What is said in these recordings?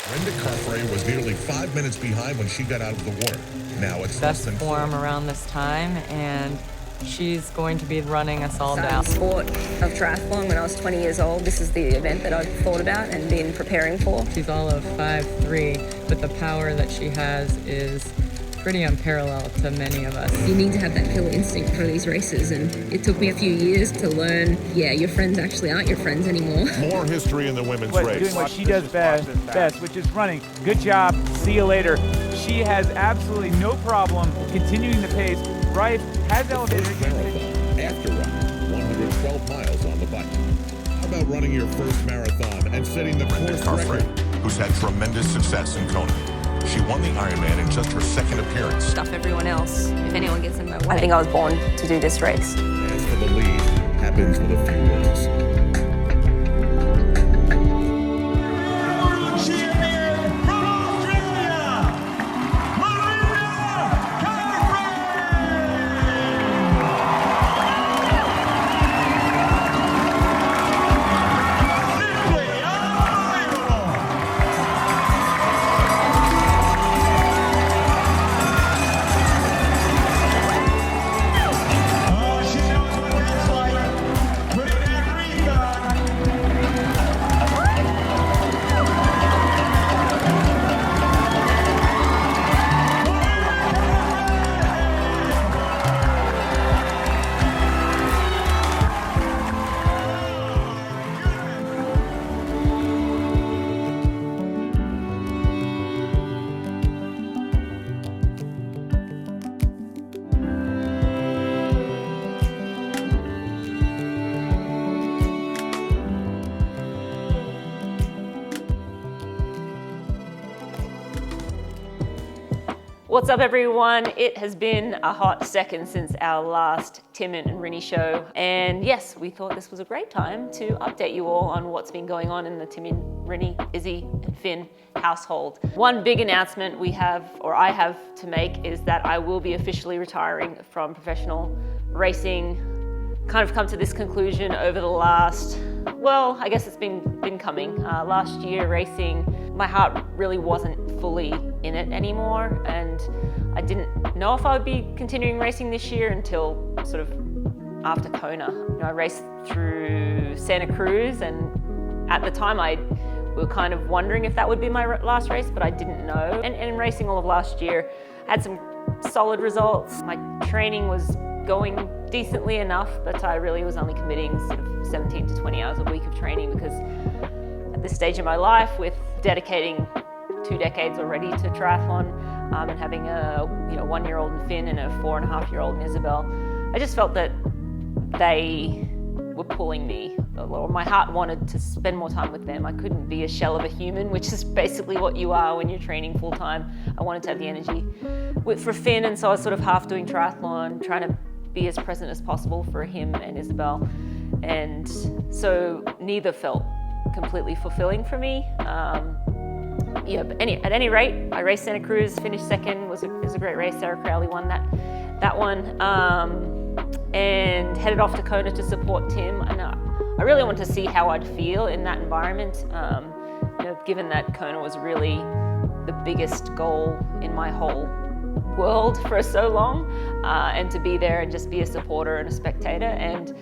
Brenda Carfrey was nearly 5 minutes behind when she got out of the water. Now it's best form around this time, and she's going to be running us all down. Sport of triathlon when I was 20 years old. This is the event that I've thought about and been preparing for. She's all of 5'3", but the power that she has is pretty unparalleled to many of us. You need to have that killer instinct for these races, and it took me a few years to learn, your friends actually aren't your friends anymore. More history in the women's race. Doing what she does best, which is running. Good job. See you later. She has absolutely no problem continuing the pace. Rife has elevated marathon after running 112 miles on the bike. How about running your first marathon and setting the course record? Who's had tremendous success in Kona. She won the Ironman in just her second appearance. Stuff everyone else, if anyone gets in my way. I think I was born to do this race. As for the lead, happens with a few words. What's up, everyone? It has been a hot second since our last Tim and Rinny show. And yes, we thought this was a great time to update you all on what's been going on in the Tim and Rinny, Izzy and Finn household. One big announcement I have to make is that I will be officially retiring from professional racing. Kind of come to this conclusion over the last, well, I guess it's been coming. Last year racing, my heart really wasn't fully in it anymore, and I didn't know if I would be continuing racing this year until sort of after Kona. I raced through Santa Cruz, and at the time we were kind of wondering if that would be my last race, but I didn't know. And in racing all of last year, I had some solid results. My training was going decently enough, but I really was only committing sort of 17 to 20 hours a week of training, because at this stage in my life, with dedicating 2 decades already to triathlon, and having a 1-year-old in Finn and a 4.5-year-old in Isabel, I just felt that they were pulling me, or my heart wanted to spend more time with them. I couldn't be a shell of a human, which is basically what you are when you're training full time. I wanted to have the energy for Finn, and so I was sort of half doing triathlon, trying to be as present as possible for him and Isabel. And so neither felt completely fulfilling for me. But at any rate, I raced Santa Cruz, finished second. It was a great race. Sarah Crowley won that one, and headed off to Kona to support Tim. And I really wanted to see how I'd feel in that environment, given that Kona was really the biggest goal in my whole world for so long, and to be there and just be a supporter and a spectator. And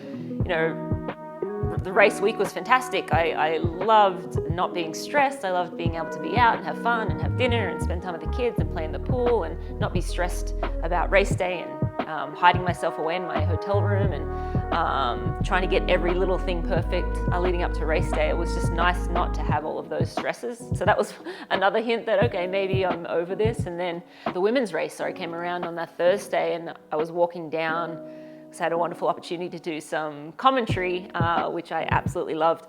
the race week was fantastic. I loved not being stressed. I loved being able to be out and have fun and have dinner and spend time with the kids and play in the pool and not be stressed about race day and hiding myself away in my hotel room and trying to get every little thing perfect leading up to race day. It was just nice not to have all of those stresses. So that was another hint that, okay, maybe I'm over this. And then the women's race, came around on that Thursday, and I was walking down. So I had a wonderful opportunity to do some commentary, which I absolutely loved.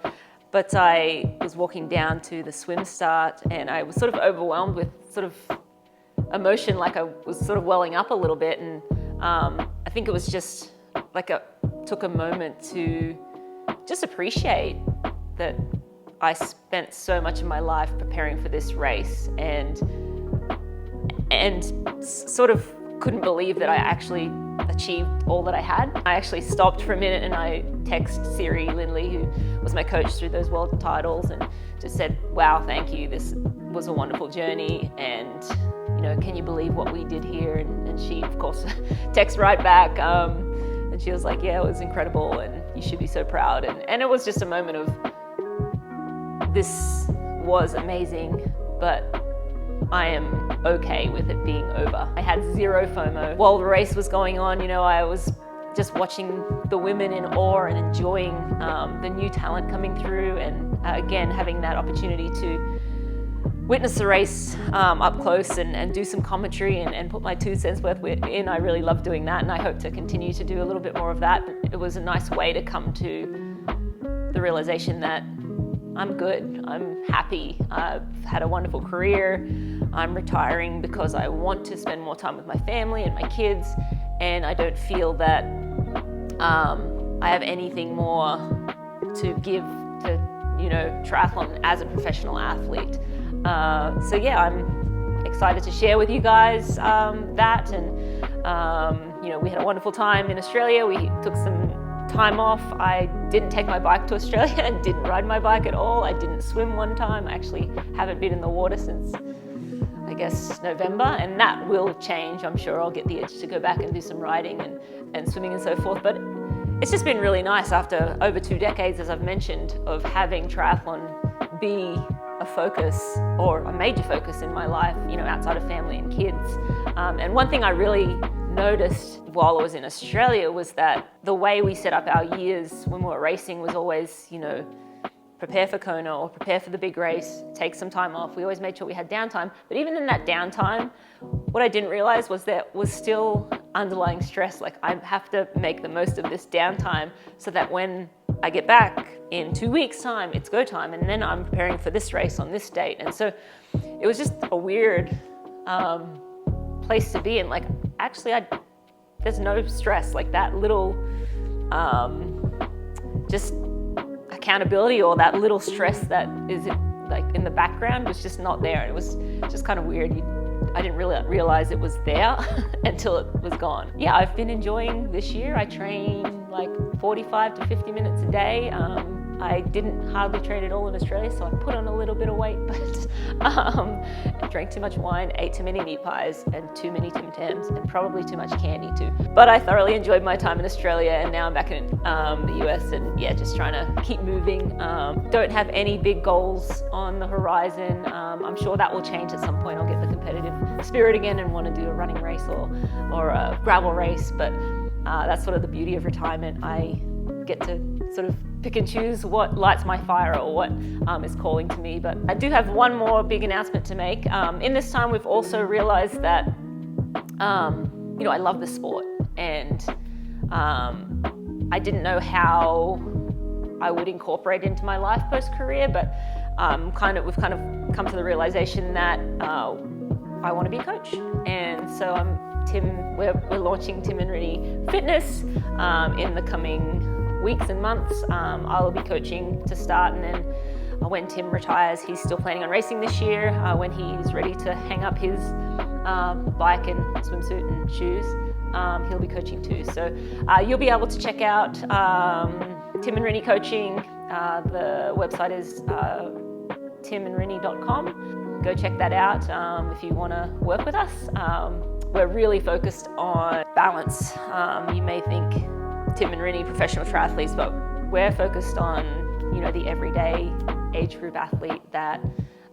But I was walking down to the swim start, and I was sort of overwhelmed with sort of emotion, like I was sort of welling up a little bit. And I think it was just like took a moment to just appreciate that I spent so much of my life preparing for this race, and sort of couldn't believe that I actually achieved all that I had. I actually stopped for a minute and I texted Siri Lindley, who was my coach through those world titles, and just said, wow, thank you. This was a wonderful journey, and can you believe what we did here? And she, of course, texted right back. And she was like, yeah, it was incredible, and you should be so proud. And it was just a moment of, this was amazing, but I am okay with it being over. I had zero FOMO. While the race was going on, I was just watching the women in awe and enjoying the new talent coming through, and again, having that opportunity to witness the race up close and do some commentary and put my 2 cents worth in. I really love doing that, and I hope to continue to do a little bit more of that. It was a nice way to come to the realization that I'm good, I'm happy, I've had a wonderful career, I'm retiring because I want to spend more time with my family and my kids, and I don't feel that I have anything more to give to triathlon as a professional athlete. So yeah, I'm excited to share with you guys that, and we had a wonderful time in Australia. We took some time off. I didn't take my bike to Australia and didn't ride my bike at all. I didn't swim one time. I actually haven't been in the water since, I guess, November, and that will change. I'm sure I'll get the itch to go back and do some riding and swimming and so forth, but it's just been really nice after over 2 decades, as I've mentioned, of having triathlon be a focus, or a major focus in my life, outside of family and kids. And one thing I really noticed while I was in Australia was that the way we set up our years when we were racing was always, prepare for Kona or prepare for the big race, take some time off. We always made sure we had downtime. But even in that downtime, what I didn't realize was there was still underlying stress. Like, I have to make the most of this downtime so that when I get back in 2 weeks' time, it's go time, and then I'm preparing for this race on this date. And so it was just a weird place to be in. Like, actually, there's no stress. Like, that little just accountability, or that little stress that is like in the background, was just not there. And it was just kind of weird. I didn't really realize it was there until it was gone. Yeah, I've been enjoying this year. I train like 45 to 50 minutes a day. I didn't hardly train at all in Australia, so I put on a little bit of weight, but I drank too much wine, ate too many meat pies and too many Tim Tams, and probably too much candy too. But I thoroughly enjoyed my time in Australia, and now I'm back in the US, and yeah, just trying to keep moving. Don't have any big goals on the horizon. I'm sure that will change at some point. I'll get the competitive spirit again and want to do a running race or a gravel race, but that's sort of the beauty of retirement. I get to sort of pick and choose what lights my fire, or what is calling to me. But I do have one more big announcement to make. In this time, we've also realized that I love the sport, and I didn't know how I would incorporate it into my life post-career, but we've kind of come to the realization that I want to be a coach. And so we're launching Tim and Rinny Fitness in the coming weeks and months. I'll be coaching to start, and then when Tim retires, he's still planning on racing this year. When he's ready to hang up his bike and swimsuit and shoes, he'll be coaching too. So you'll be able to check out Tim and Rinny Coaching. The website is timandrinny.com. Go check that out if you want to work with us. We're really focused on balance. You may think Tim and Rinny professional triathletes, but we're focused on the everyday age group athlete that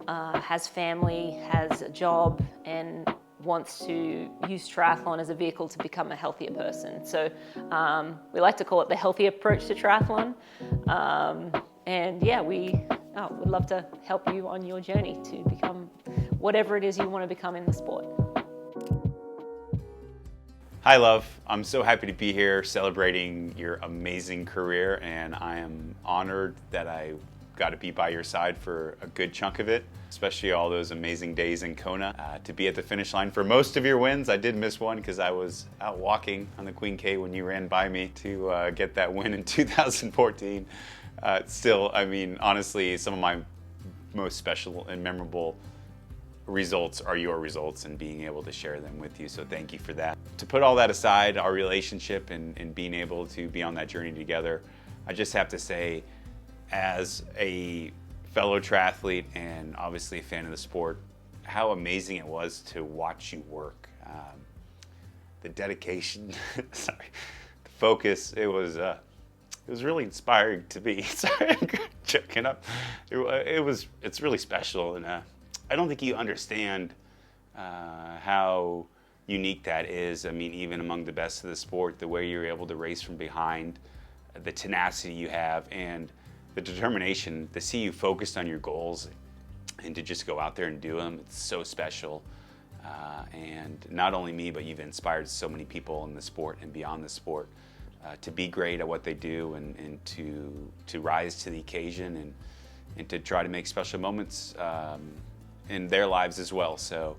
has family, has a job, and wants to use triathlon as a vehicle to become a healthier person. So we like to call it the healthy approach to triathlon. And yeah, we would love to help you on your journey to become whatever it is you want to become in the sport. Hi, love. I'm so happy to be here celebrating your amazing career, and I am honored that I got to be by your side for a good chunk of it, especially all those amazing days in Kona. To be at the finish line for most of your wins. I did miss one because I was out walking on the Queen K when you ran by me to get that win in 2014. Still, I mean, honestly, some of my most special and memorable results are your results and being able to share them with you. So thank you for that. To put all that aside, our relationship and being able to be on that journey together, I just have to say, as a fellow triathlete and obviously a fan of the sport, how amazing it was to watch you work. The dedication, sorry, the focus, it was really inspiring to me. Sorry, I'm choking up. It's really special, and I don't think you understand how unique that is. I mean, even among the best of the sport, the way you're able to race from behind, the tenacity you have, and the determination to see you focused on your goals and to just go out there and do them. It's so special. And not only me, but you've inspired so many people in the sport and beyond the sport to be great at what they do and to rise to the occasion and to try to make special moments in their lives as well. So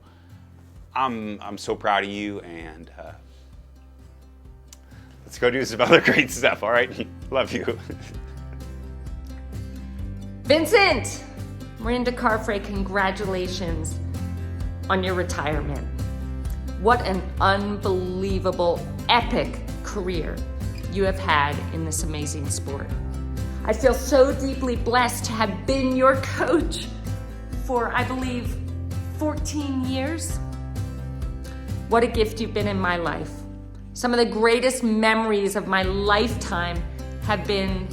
I'm so proud of you, and let's go do some other great stuff, all right? Love you. Vincent! Miranda Carfrae, congratulations on your retirement. What an unbelievable, epic career you have had in this amazing sport. I feel so deeply blessed to have been your coach for, I believe, 14 years. What a gift you've been in my life. Some of the greatest memories of my lifetime have been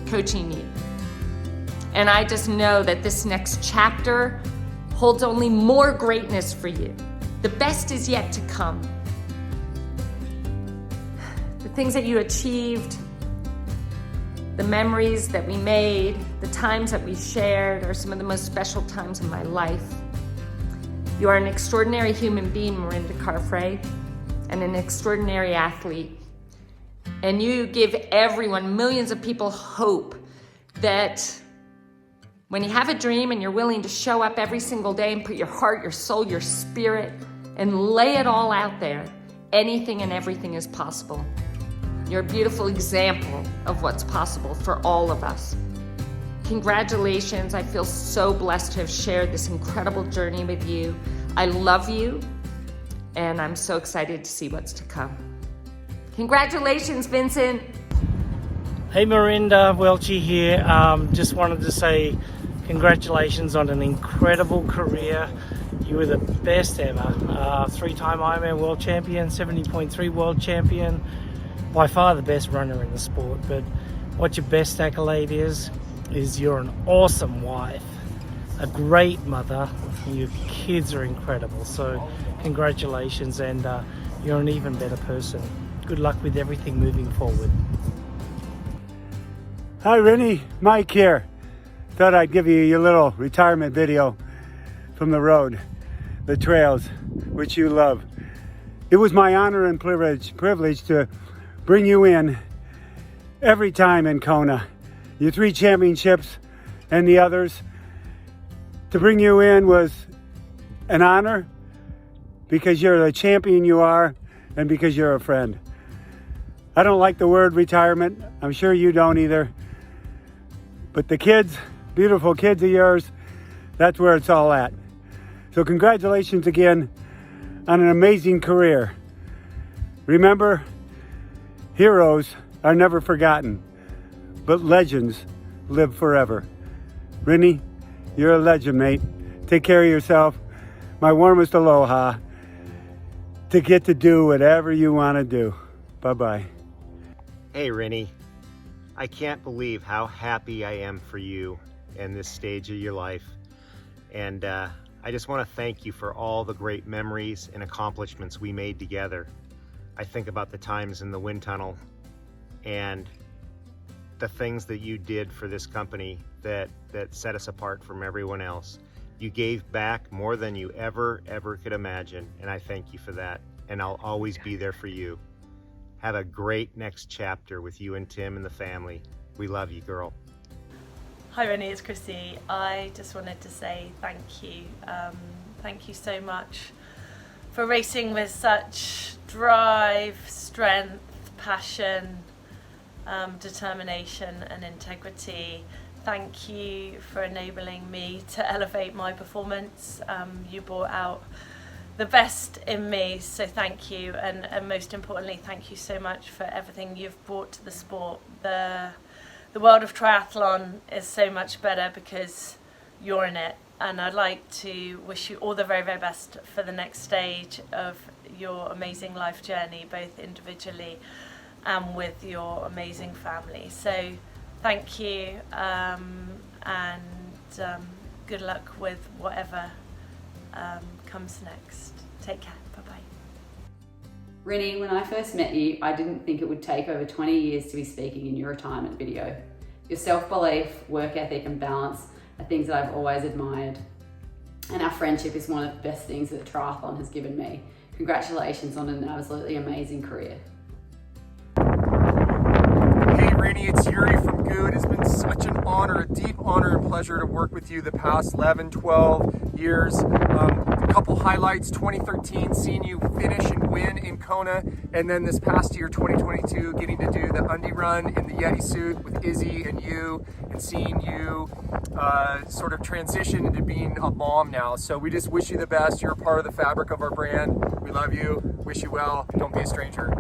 coaching you. And I just know that this next chapter holds only more greatness for you. The best is yet to come. The things that you achieved, the memories that we made, the times that we shared are some of the most special times in my life. You are an extraordinary human being, Miranda Carfrae, and an extraordinary athlete. And you give everyone, millions of people, hope that when you have a dream and you're willing to show up every single day and put your heart, your soul, your spirit, and lay it all out there, anything and everything is possible. You're a beautiful example of what's possible for all of us. Congratulations. I feel so blessed to have shared this incredible journey with you. I love you, and I'm so excited to see what's to come. Congratulations, Vincent. Hey Miranda, Welchy here. Just wanted to say congratulations on an incredible career. You were the best ever. 3-time Ironman world champion, 70.3 world champion. By far the best runner in the sport. But what your best accolade is you're an awesome wife, a great mother, and your kids are incredible. So congratulations, and you're an even better person. Good luck with everything moving forward. Hi Rinny, Mike here. Thought I'd give you your little retirement video from the road, the trails, which you love. It was my honor and privilege to bring you in every time in Kona. Your 3 championships and the others. To bring you in was an honor because you're the champion you are and because you're a friend. I don't like the word retirement. I'm sure you don't either. But the kids, beautiful kids of yours, that's where it's all at. So congratulations again on an amazing career. Remember, heroes are never forgotten, but legends live forever. Rinny, you're a legend, mate. Take care of yourself. My warmest aloha to get to do whatever you want to do. Bye-bye. Hey, Rinny. I can't believe how happy I am for you in this stage of your life. And I just want to thank you for all the great memories and accomplishments we made together. I think about the times in the wind tunnel and the things that you did for this company that set us apart from everyone else. You gave back more than you ever could imagine, and I thank you for that. And I'll always be there for you. Have a great next chapter with you and Tim and the family. We love you, girl. Hi Rinny, it's Chrissie. I just wanted to say thank you. Thank you so much for racing with such drive, strength, passion, determination and integrity. thank you for enabling me to elevate my performance. You brought out the best in me, so thank you, and most importantly, thank you so much for everything you've brought to the sport. The world of triathlon is so much better because you're in it, and I'd like to wish you all the very, very best for the next stage of your amazing life journey, both individually and with your amazing family. So thank you, and good luck with whatever comes next. Take care. Bye-bye. Rinny, when I first met you, I didn't think it would take over 20 years to be speaking in your retirement video. Your self-belief, work ethic and balance are things that I've always admired. And our friendship is one of the best things that triathlon has given me. Congratulations on an absolutely amazing career. Hey Rinny, it's Yuri from Good. It's been such an honor, a deep honor and pleasure to work with you the past 11, 12 years. A couple highlights: 2013, seeing you finish and win in Kona, and then this past year, 2022, getting to do the Undie Run in the Yeti suit with Izzy and you, and seeing you sort of transition into being a mom now. So we just wish you the best. You're a part of the fabric of our brand. We love you, wish you well, don't be a stranger.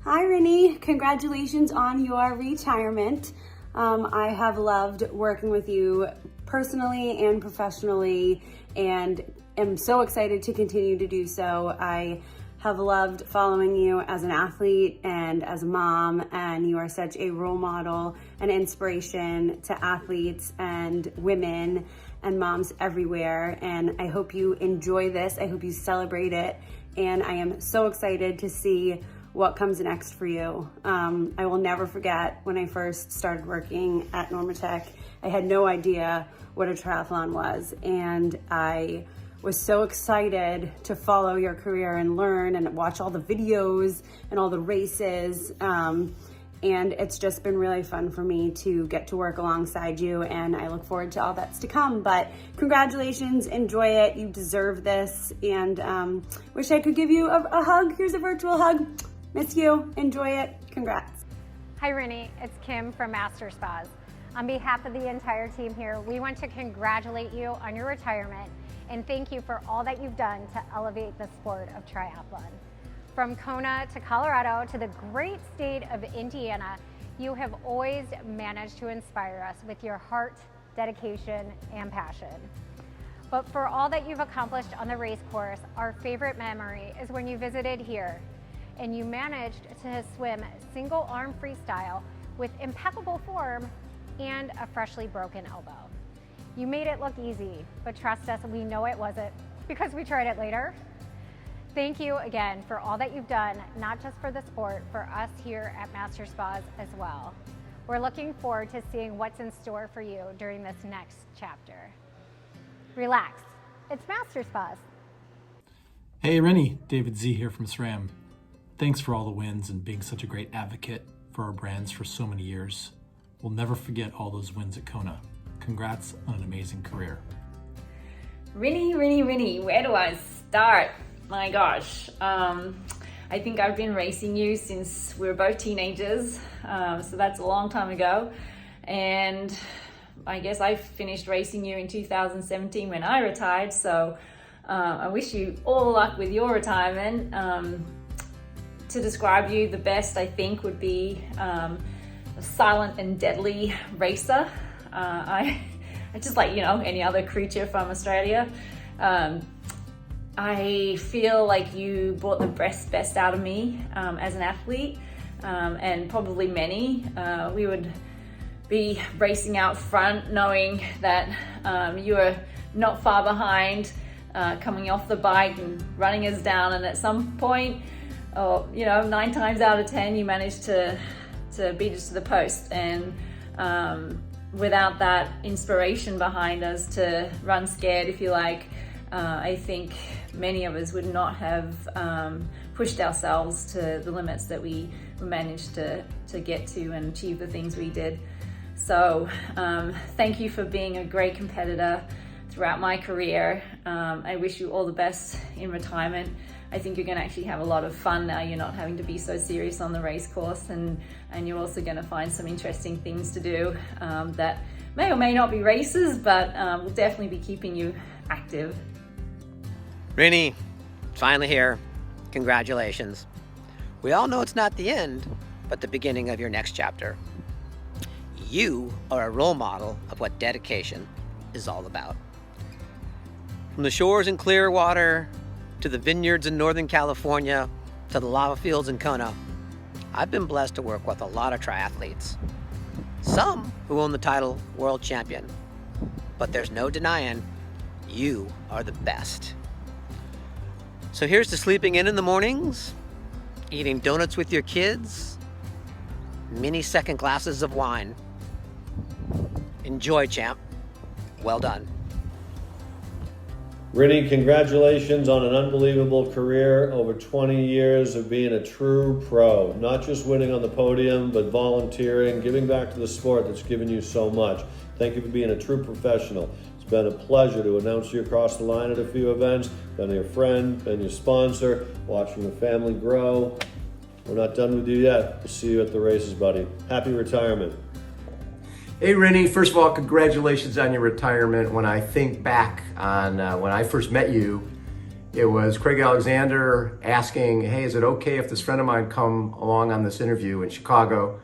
Hi Rinny, congratulations on your retirement. I have loved working with you personally and professionally, and am so excited to continue to do so. I have loved following you as an athlete and as a mom, and you are such a role model and inspiration to athletes and women and moms everywhere. And I hope you enjoy this. I hope you celebrate it. And I am so excited to see what comes next for you. I will never forget when I first started working at Normatec. I had no idea what a triathlon was, and I was so excited to follow your career and learn and watch all the videos and all the races. And it's just been really fun for me to get to work alongside you, and I look forward to all that's to come. But congratulations, enjoy it, you deserve this, and wish I could give you a hug. Here's a virtual hug. Miss you, enjoy it, congrats. Hi Rinny, it's Kim from Master Spas. On behalf of the entire team here, we want to congratulate you on your retirement and thank you for all that you've done to elevate the sport of triathlon. From Kona to Colorado to the great state of Indiana, you have always managed to inspire us with your heart, dedication, and passion. But for all that you've accomplished on the race course, our favorite memory is when you visited here and you managed to swim single arm freestyle with impeccable form and a freshly broken elbow. You made it look easy, but trust us, we know it wasn't because we tried it later. Thank you again for all that you've done, not just for the sport, for us here at Master Spas as well. We're looking forward to seeing what's in store for you during this next chapter. Relax, it's Master Spas. Hey Rinny, David Z here from SRAM. Thanks for all the wins and being such a great advocate for our brands for so many years. We'll never forget all those wins at Kona. Congrats on an amazing career. Rinny, where do I start? My gosh, I think I've been racing you since we were both teenagers, so that's a long time ago. And I guess I finished racing you in 2017 when I retired, so I wish you all the luck with your retirement. To describe you the best, I think, would be a silent and deadly racer. I just like, any other creature from Australia. I feel like you brought the best out of me as an athlete, and probably many. We would be racing out front knowing that you were not far behind, coming off the bike and running us down, and at some point, 9 times out of 10 you managed to beat us to the post. And without that inspiration behind us to run scared, if you like, I think many of us would not have pushed ourselves to the limits that we managed to get to and achieve the things we did. So thank you for being a great competitor throughout my career. I wish you all the best in retirement. I think you're going to actually have a lot of fun now. You're not having to be so serious on the race course, and you're also going to find some interesting things to do that may or may not be races, but will definitely be keeping you active. Rinny, finally here. Congratulations. We all know it's not the end, but the beginning of your next chapter. You are a role model of what dedication is all about. From the shores in Clearwater, to the vineyards in Northern California, to the lava fields in Kona, I've been blessed to work with a lot of triathletes. Some who own the title world champion. But there's no denying you are the best. So here's to sleeping in the mornings, eating donuts with your kids, mini second glasses of wine. Enjoy, champ. Well done. Rinny, congratulations on an unbelievable career, over 20 years of being a true pro. Not just winning on the podium, but volunteering, giving back to the sport that's given you so much. Thank you for being a true professional. It's been a pleasure to announce you across the line at a few events, been your friend, been your sponsor, watching the family grow. We're not done with you yet. We'll see you at the races, buddy. Happy retirement. Hey Rinny, first of all, congratulations on your retirement. When I think back on when I first met you, it was Craig Alexander asking, hey, is it okay if this friend of mine come along on this interview in Chicago,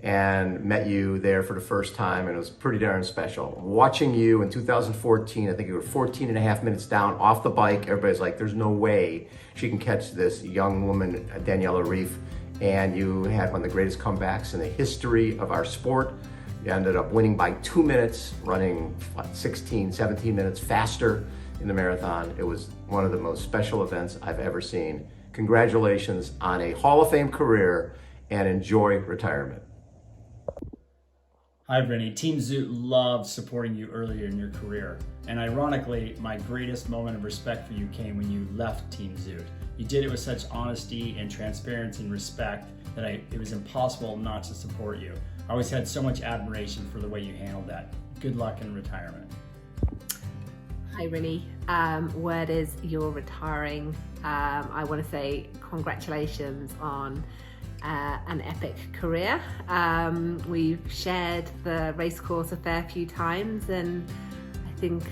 and met you there for the first time, and it was pretty darn special. Watching you in 2014, I think you were 14 and a half minutes down off the bike. Everybody's like, there's no way she can catch this young woman, Daniela Reef, and you had one of the greatest comebacks in the history of our sport. You ended up winning by 2 minutes, running 16, 17 minutes faster in the marathon. It was one of the most special events I've ever seen. Congratulations on a Hall of Fame career, and enjoy retirement. Hi Rinny, Team Zoot loved supporting you earlier in your career. And ironically, my greatest moment of respect for you came when you left Team Zoot. You did it with such honesty and transparency and respect that it was impossible not to support you. I always had so much admiration for the way you handled that. Good luck in retirement. Hi Rinny, word is you're retiring. I want to say congratulations on an epic career. We've shared the race course a fair few times, and I think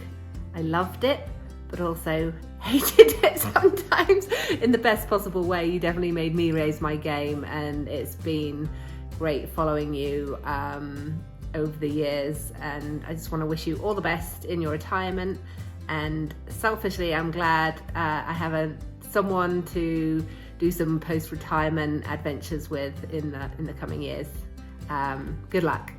I loved it, but also hated it sometimes in the best possible way. You definitely made me raise my game, and it's been great following you over the years, and I just want to wish you all the best in your retirement. And selfishly, I'm glad I have someone to do some post-retirement adventures with in the coming years. Good luck.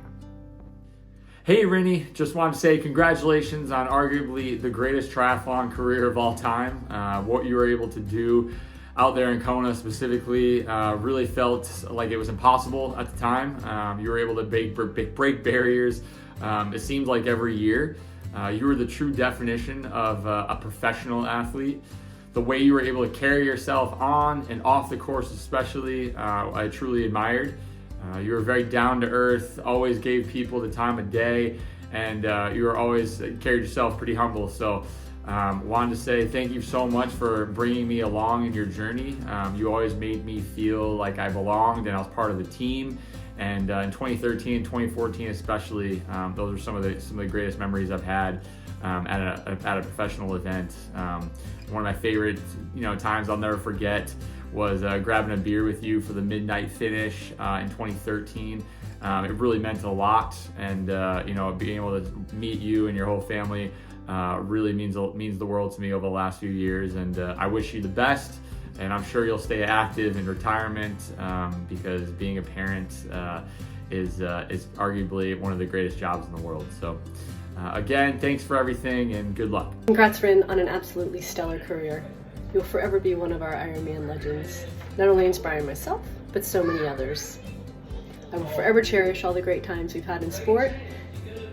Hey Rinny, just wanted to say congratulations on arguably the greatest triathlon career of all time. What you were able to do out there in Kona specifically really felt like it was impossible at the time. You were able to break barriers, it seemed like every year. You were the true definition of a professional athlete. The way you were able to carry yourself on and off the course especially, I truly admired. You were very down to earth, always gave people the time of day, and you were always carried yourself pretty humble. So wanted to say thank you so much for bringing me along in your journey. You always made me feel like I belonged and I was part of the team. And in 2013 and 2014 especially, those are some of the greatest memories I've had at a professional event. One of my favorite times I'll never forget was grabbing a beer with you for the midnight finish in 2013. It really meant a lot, and being able to meet you and your whole family really means the world to me over the last few years. And I wish you the best, and I'm sure you'll stay active in retirement because being a parent is arguably one of the greatest jobs in the world. So again, thanks for everything and good luck. Congrats, Rin, on an absolutely stellar career. You'll forever be one of our Ironman legends, not only inspiring myself, but so many others. I will forever cherish all the great times we've had in sport,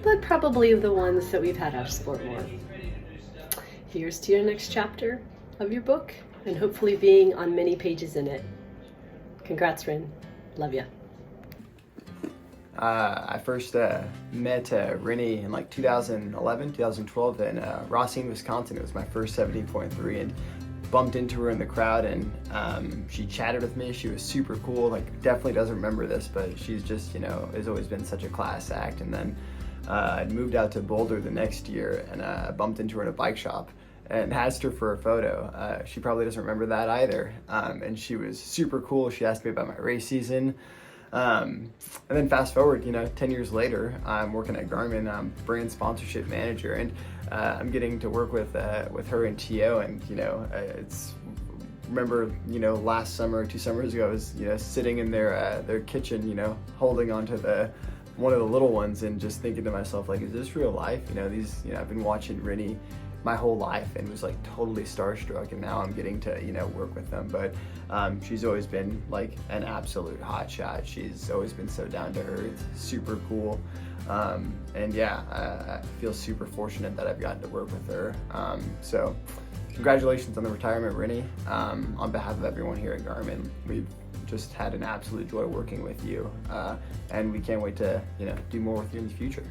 but probably the ones that we've had out of sport more. Here's to your next chapter of your book, and hopefully being on many pages in it. Congrats, Rin. Love ya. I first met Rinny in like 2011, 2012 in Racine, Wisconsin. It was my first 17.3, and bumped into her in the crowd, and she chatted with me. She was super cool. Like, definitely doesn't remember this, but she's just, you know, has always been such a class act. And then I moved out to Boulder the next year, and I bumped into her in a bike shop and asked her for a photo. She probably doesn't remember that either. And she was super cool. She asked me about my race season. And then fast forward, you know, 10 years later, I'm working at Garmin. I'm brand sponsorship manager, and I'm getting to work with her and Tio. And you know, remember, you know, last summer, 2 summers ago, I was, you know, sitting in their kitchen, you know, holding onto one of the little ones, and just thinking to myself, like, is this real life? You know, I've been watching Rinny my whole life and was like totally starstruck, and now I'm getting to, you know, work with them. But she's always been like an absolute hotshot. She's always been so down to earth, super cool. And yeah, I feel super fortunate that I've gotten to work with her. So congratulations on the retirement, Rinny. On behalf of everyone here at Garmin, we've just had an absolute joy working with you. And we can't wait to, you know, do more with you in the future.